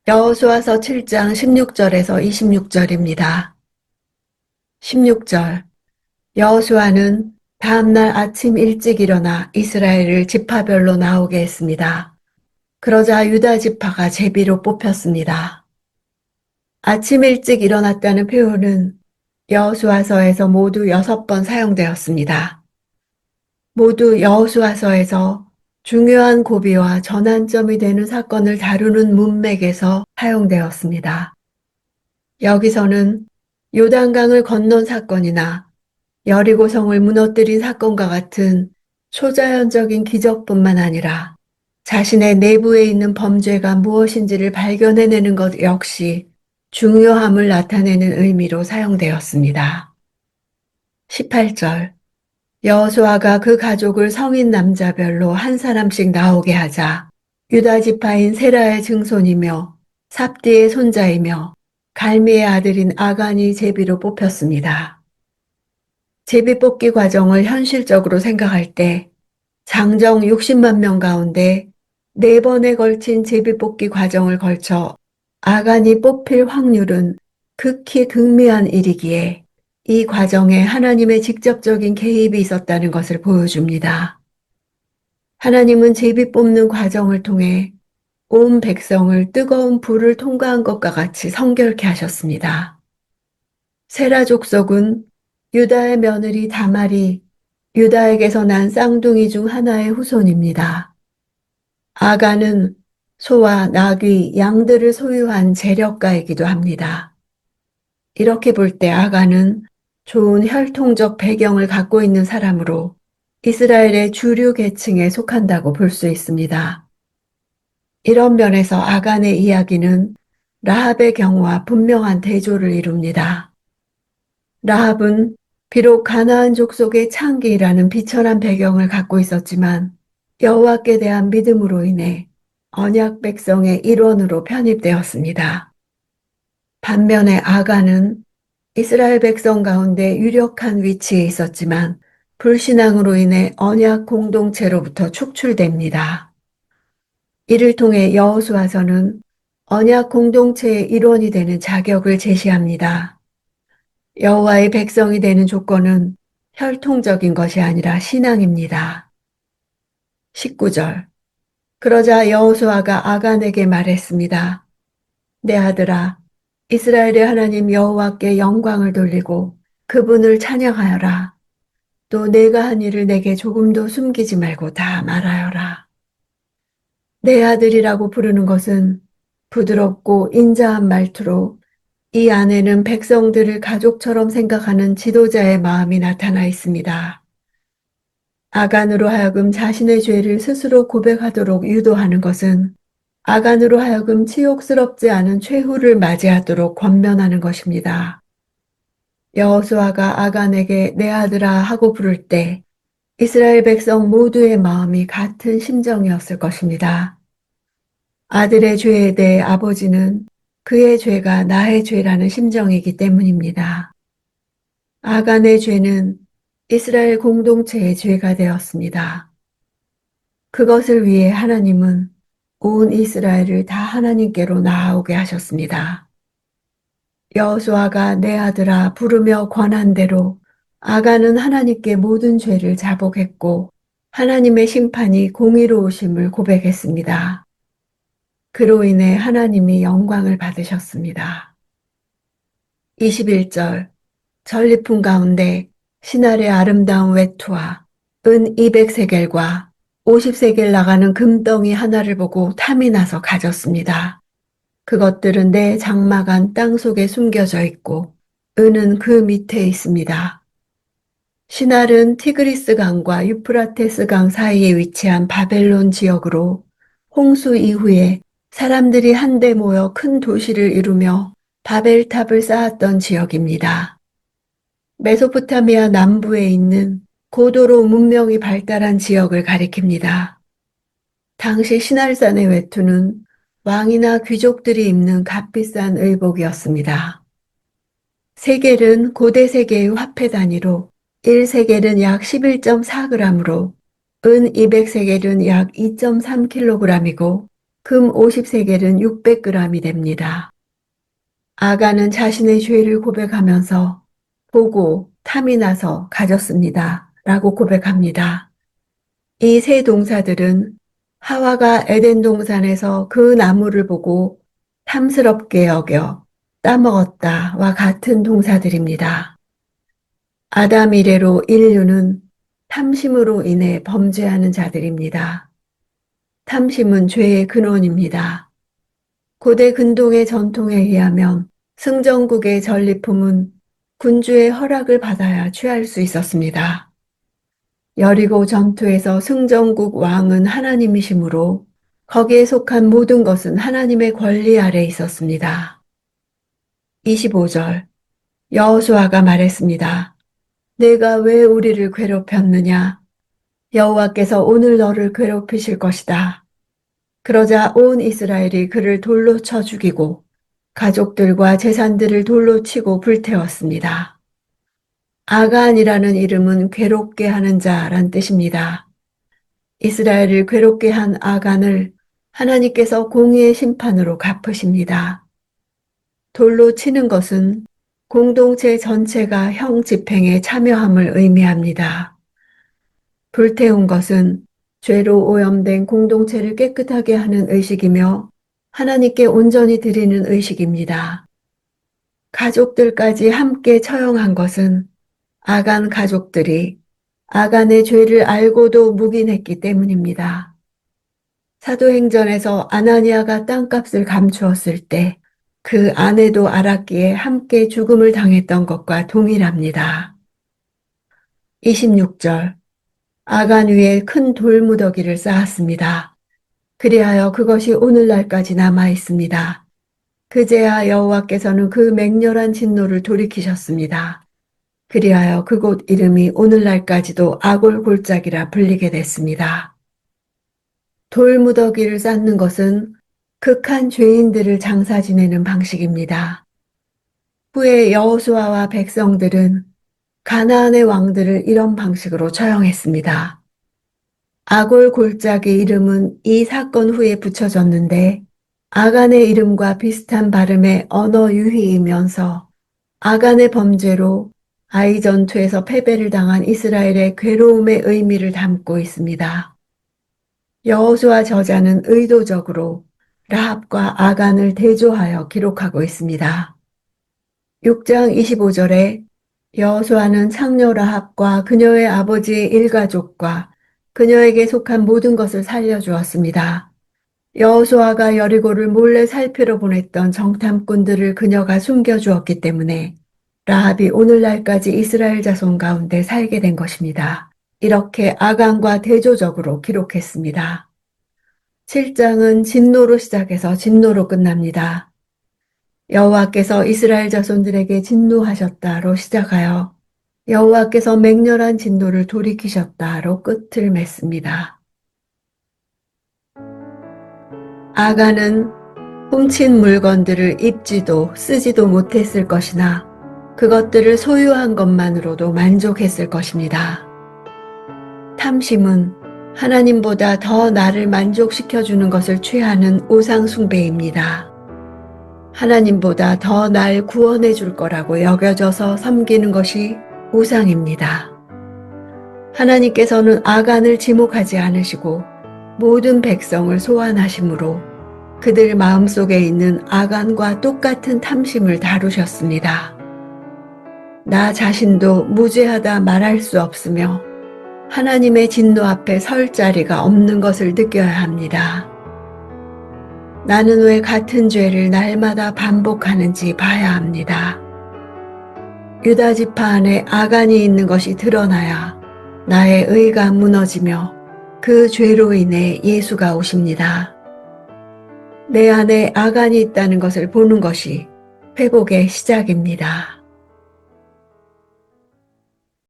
여호수아서 7장 16절에서 26절입니다. 16절. 여호수아는 다음날 아침 일찍 일어나 이스라엘을 지파별로 나오게 했습니다. 그러자 유다 지파가 제비로 뽑혔습니다. 아침 일찍 일어났다는 표현은 여호수아서에서 모두 6번 사용되었습니다. 모두 여호수아서에서 중요한 고비와 전환점이 되는 사건을 다루는 문맥에서 사용되었습니다. 여기서는 요단강을 건넌 사건이나 여리고성을 무너뜨린 사건과 같은 초자연적인 기적뿐만 아니라 자신의 내부에 있는 범죄가 무엇인지를 발견해내는 것 역시 중요함을 나타내는 의미로 사용되었습니다. 18절. 여호수아가 그 가족을 성인 남자별로 한 사람씩 나오게 하자 유다 지파인 세라의 증손이며 삽디의 손자이며 갈미의 아들인 아간이 제비로 뽑혔습니다. 제비 뽑기 과정을 현실적으로 생각할 때 장정 60만 명 가운데 4번에 걸친 제비 뽑기 과정을 걸쳐 아간이 뽑힐 확률은 극히 극미한 일이기에 이 과정에 하나님의 직접적인 개입이 있었다는 것을 보여줍니다. 하나님은 제비 뽑는 과정을 통해 온 백성을 뜨거운 불을 통과한 것과 같이 성결케 하셨습니다. 세라 족속은 유다의 며느리 다말이 유다에게서 난 쌍둥이 중 하나의 후손입니다. 아간은 소와 나귀, 양들을 소유한 재력가이기도 합니다. 이렇게 볼 때 아간은 좋은 혈통적 배경을 갖고 있는 사람으로 이스라엘의 주류 계층에 속한다고 볼 수 있습니다. 이런 면에서 아간의 이야기는 라합의 경우와 분명한 대조를 이룹니다. 라합은 비록 가나안 족속의 창기라는 비천한 배경을 갖고 있었지만 여호와께 대한 믿음으로 인해 언약 백성의 일원으로 편입되었습니다. 반면에 아간은 이스라엘 백성 가운데 유력한 위치에 있었지만 불신앙으로 인해 언약 공동체로부터 축출됩니다. 이를 통해 여호수아서는 언약 공동체의 일원이 되는 자격을 제시합니다. 여호와의 백성이 되는 조건은 혈통적인 것이 아니라 신앙입니다. 19절. 그러자 여호수아가 아간에게 말했습니다. 내 아들아, 이스라엘의 하나님 여호와께 영광을 돌리고 그분을 찬양하여라. 또 내가 한 일을 내게 조금도 숨기지 말고 다 말하여라. 내 아들이라고 부르는 것은 부드럽고 인자한 말투로 이 안에는 백성들을 가족처럼 생각하는 지도자의 마음이 나타나 있습니다. 아간으로 하여금 자신의 죄를 스스로 고백하도록 유도하는 것은 아간으로 하여금 치욕스럽지 않은 최후를 맞이하도록 권면하는 것입니다. 여호수아가 아간에게 내 아들아 하고 부를 때 이스라엘 백성 모두의 마음이 같은 심정이었을 것입니다. 아들의 죄에 대해 아버지는 그의 죄가 나의 죄라는 심정이기 때문입니다. 아간의 죄는 이스라엘 공동체의 죄가 되었습니다. 그것을 위해 하나님은 온 이스라엘을 다 하나님께로 나아오게 하셨습니다. 여호수아가 내 아들아 부르며 권한 대로 아간은 하나님께 모든 죄를 자복했고 하나님의 심판이 공의로우심을 고백했습니다. 그로 인해 하나님이 영광을 받으셨습니다. 21절. 전리품 가운데 신할의 아름다운 외투와 은 200세겔과 50세겔 나가는 금덩이 하나를 보고 탐이 나서 가졌습니다. 그것들은 내 장막 안 땅속에 숨겨져 있고 은은 그 밑에 있습니다. 신할은 티그리스 강과 유프라테스 강 사이에 위치한 바벨론 지역으로 홍수 이후에 사람들이 한데 모여 큰 도시를 이루며 바벨탑을 쌓았던 지역입니다. 메소포타미아 남부에 있는 고도로 문명이 발달한 지역을 가리킵니다. 당시 신할산의 외투는 왕이나 귀족들이 입는 값비싼 의복이었습니다. 세겔은 고대 세계의 화폐 단위로 1세겔은 약 11.4g으로 은 200세겔은 약 2.3kg이고 금 50세겔은 600g이 됩니다. 아간은 자신의 죄를 고백하면서 보고 탐이 나서 가졌습니다. 라고 고백합니다. 이 세 동사들은 하와가 에덴 동산에서 그 나무를 보고 탐스럽게 여겨 따먹었다와 같은 동사들입니다. 아담 이래로 인류는 탐심으로 인해 범죄하는 자들입니다. 탐심은 죄의 근원입니다. 고대 근동의 전통에 의하면 승전국의 전리품은 군주의 허락을 받아야 취할 수 있었습니다. 여리고 전투에서 승전국 왕은 하나님이시므로 거기에 속한 모든 것은 하나님의 권리 아래 있었습니다. 25절 여호수아가 말했습니다. 내가 왜 우리를 괴롭혔느냐? 여호와께서 오늘 너를 괴롭히실 것이다. 그러자 온 이스라엘이 그를 돌로 쳐 죽이고 가족들과 재산들을 돌로 치고 불태웠습니다. 아간이라는 이름은 괴롭게 하는 자란 뜻입니다. 이스라엘을 괴롭게 한 아간을 하나님께서 공의의 심판으로 갚으십니다. 돌로 치는 것은 공동체 전체가 형 집행에 참여함을 의미합니다. 불태운 것은 죄로 오염된 공동체를 깨끗하게 하는 의식이며 하나님께 온전히 드리는 의식입니다. 가족들까지 함께 처형한 것은 아간 가족들이 아간의 죄를 알고도 묵인했기 때문입니다. 사도행전에서 아나니아가 땅값을 감추었을 때 그 아내도 알았기에 함께 죽음을 당했던 것과 동일합니다. 26절 아간 위에 큰 돌무더기를 쌓았습니다. 그리하여 그것이 오늘날까지 남아 있습니다. 그제야 여호와께서는 그 맹렬한 진노를 돌이키셨습니다. 그리하여 그곳 이름이 오늘날까지도 아골골짜기라 불리게 됐습니다. 돌무더기를 쌓는 것은 극한 죄인들을 장사 지내는 방식입니다. 후에 여호수아와 백성들은 가나안의 왕들을 이런 방식으로 처형했습니다. 아골 골짜기 이름은 이 사건 후에 붙여졌는데 아간의 이름과 비슷한 발음의 언어 유희이면서 아간의 범죄로 아이 전투에서 패배를 당한 이스라엘의 괴로움의 의미를 담고 있습니다. 여호수아 저자는 의도적으로 라합과 아간을 대조하여 기록하고 있습니다. 6장 25절에 여호수아는 창녀 라합과 그녀의 아버지의 일가족과 그녀에게 속한 모든 것을 살려주었습니다. 여호수아가 여리고를 몰래 살피러 보냈던 정탐꾼들을 그녀가 숨겨주었기 때문에 라합이 오늘날까지 이스라엘 자손 가운데 살게 된 것입니다. 이렇게 아간과 대조적으로 기록했습니다. 7장은 진노로 시작해서 진노로 끝납니다. 여호와께서 이스라엘 자손들에게 진노하셨다로 시작하여 여호와께서 맹렬한 진노를 돌이키셨다로 끝을 맺습니다. 아간은 훔친 물건들을 입지도 쓰지도 못했을 것이나 그것들을 소유한 것만으로도 만족했을 것입니다. 탐심은 하나님보다 더 나를 만족시켜주는 것을 취하는 우상숭배입니다. 하나님보다 더 날 구원해 줄 거라고 여겨져서 섬기는 것이 우상입니다. 하나님께서는 아간을 지목하지 않으시고 모든 백성을 소환하심으로 그들 마음속에 있는 아간과 똑같은 탐심을 다루셨습니다. 나 자신도 무죄하다 말할 수 없으며 하나님의 진노 앞에 설 자리가 없는 것을 느껴야 합니다. 나는 왜 같은 죄를 날마다 반복하는지 봐야 합니다. 유다 지파 안에 아간이 있는 것이 드러나야 나의 의가 무너지며 그 죄로 인해 예수가 오십니다. 내 안에 아간이 있다는 것을 보는 것이 회복의 시작입니다.